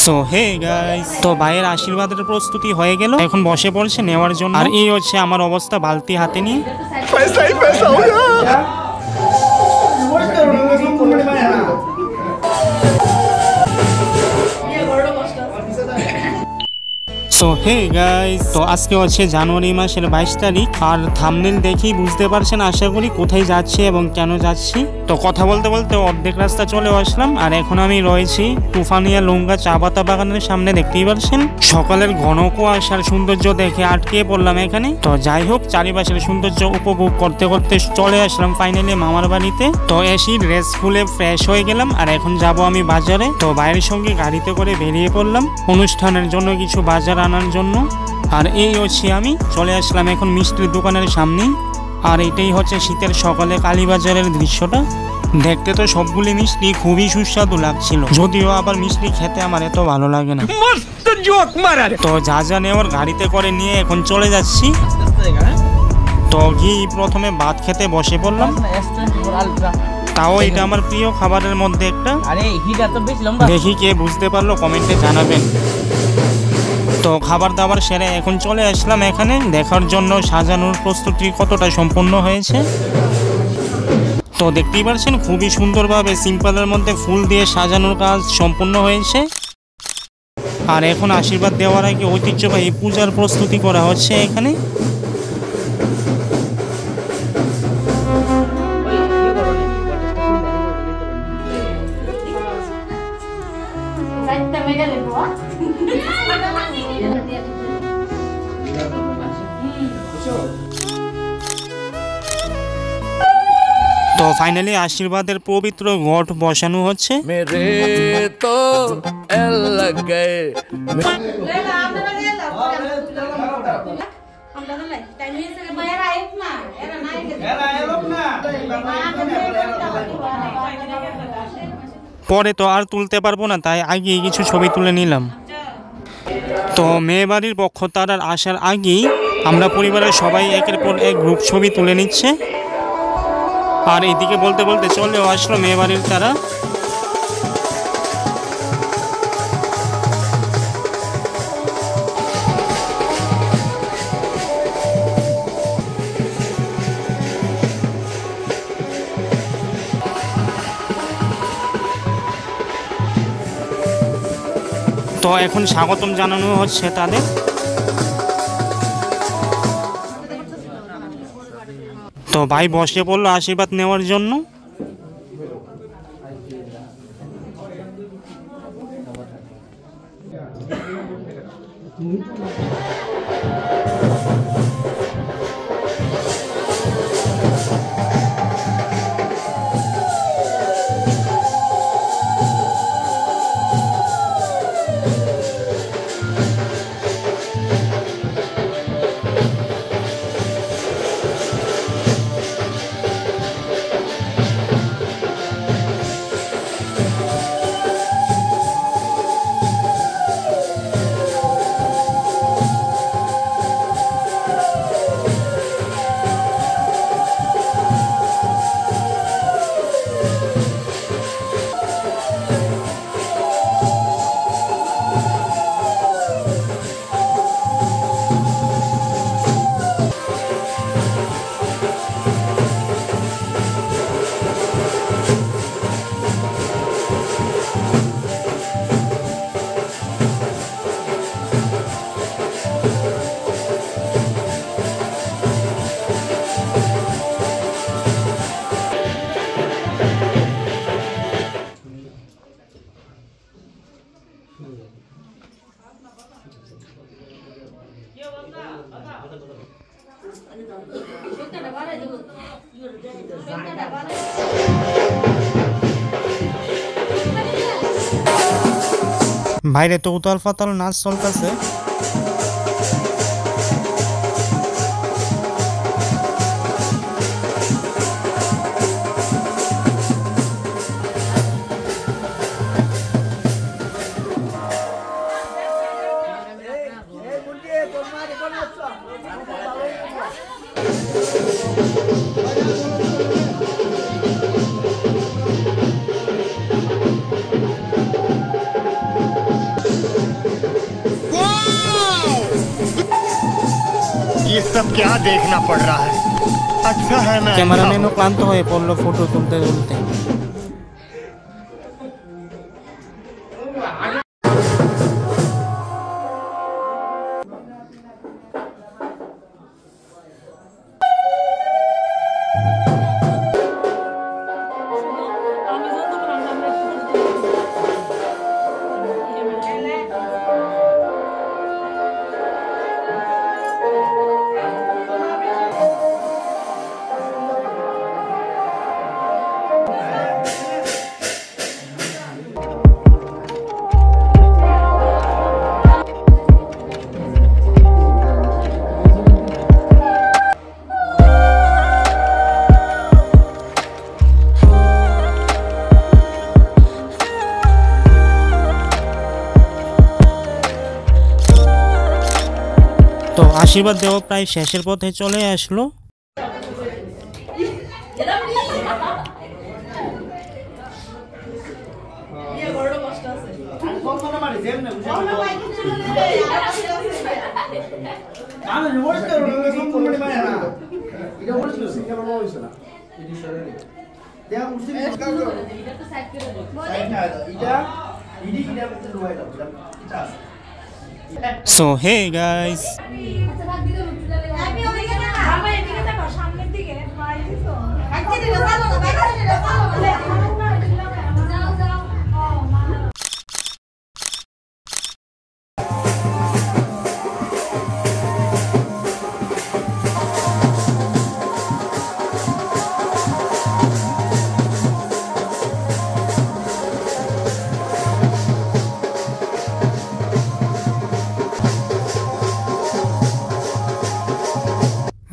So hey guys, তো ভাইয়ের আশীর্বাদের প্রস্তুতি হয়ে গেল, এখন বসে পড়ছে নেওয়ার জন্য। আর এই হচ্ছে আমার অবস্থা, বালতি হাতে নিয়ে। সো হে গাইস, তো আজকে হচ্ছে জানুয়ারি মাসের 22 তারিখ। আর থাম্বনেল দেখেই বুঝতে পারছেন আশা করি কোথায় যাচ্ছি এবং কেন যাচ্ছি। তো কথা বলতে বলতে অর্ধেক রাস্তা চলে আসলাম। আর এখন আমি রয়েছি তুফানিয়া লুঙ্গা চা পাতা বাগানের সামনে, দেখতেই পাচ্ছেন। সকালের ঘন কুয়াশার সৌন্দর্য দেখে আটকে পড়লাম এখানে। তো যাই হোক, চারিপাশের সৌন্দর্য উপভোগ করতে করতে চলে আসলাম ফাইনালি মামার বাড়িতে। তো এসে ড্রেস খুলে ফ্রেশ হয়ে গেলাম। আর এখন যাব আমি বাজারে। তো বাইরের সঙ্গে গাড়িতে করে বেরিয়ে পড়লাম অনুষ্ঠানের জন্য কিছু বাজার আনার জন্য। আর এই হচ্ছে আমি চলে আসলাম এখন মিষ্টির দোকানের সামনে। আর এটাই হচ্ছে শীতের সকালে কালীবাজারের দৃশ্যটা। দেখতে তো সবগুলি মিষ্টি খুবই সুস্বাদু লাগছিল, যদিও আবার মিষ্টি খেতে আমার এত ভালো লাগে না। তো যা যা নেওয়ার গাড়িতে করে নিয়ে এখন চলে যাচ্ছি। তো গিয়ে প্রথমে ভাত খেতে বসে পড়লাম। তাও এটা আমার প্রিয় খাবারের মধ্যে একটা। দেখি কে বুঝতে পারলো কমেন্টে জানাবেন। তো খাবার দাবার সেরে এখন চলে আসলাম এখানে দেখার জন্য সাজানোর প্রস্তুতি কতটা সম্পূর্ণ হয়েছে। তো দেখতেই পাচ্ছেন খুবই সুন্দরভাবে সিম্পলের মধ্যে ফুল দিয়ে সাজানোর কাজ সম্পূর্ণ হয়েছে। আর এখন আশীর্বাদ দেওয়ার আগে ঐতিহ্যবাহী পূজার প্রস্তুতি করা হচ্ছে এখানে। তো ফাইনালি আশীর্বাদের পবিত্র ঘট বসানো হচ্ছে। পরে তো আর তুলতে পারবো না, তাই আগে কিছু ছবি তুলে নিলাম। তো মেয়ে বাড়ির পক্ষ তারা আসার আগেই আমরা পরিবারের সবাই একের পর এক গ্রুপ ছবি তুলে নিচ্ছে। আর এইদিকে বলতে বলতে চলেও আসলো মেয়ে বাড়ির তারা। তো এখন স্বাগতম জানানো হচ্ছে তাদের। তো ভাই বসে পড়লো আশীর্বাদ নেওয়ার জন্য। বাইরে তো উতাল ফাতাল নাচ চলতেছে। सब क्या देखना पड़ रहा है। अच्छा है मैं ক্যামেরাম্যানও ক্লান্ত হয়ে পড়লো ফটো তুলতে তুলতে। তো আশীর্বাদ দেওয়া প্রায় শেষের পথে চলে আসলো। So hey guys,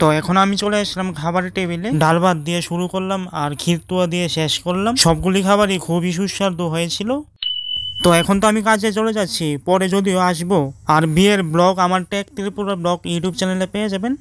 তো এখন আমি চলে আসলাম খাবারের টেবিলে। ডাল ভাত দিয়ে শুরু করলাম আর খিরতুয়া দিয়ে শেষ করলাম। সবগুলি খাবারই খুবই সুস্বাদু হয়েছিল। তো এখন তো আমি কাজে চলে যাচ্ছি, পরে যদিও আসবো। আর বিয়ের ব্লগ আমার টেক ত্রিপুরা ব্লগ ইউটিউব চ্যানেলে পেয়ে যাবেন।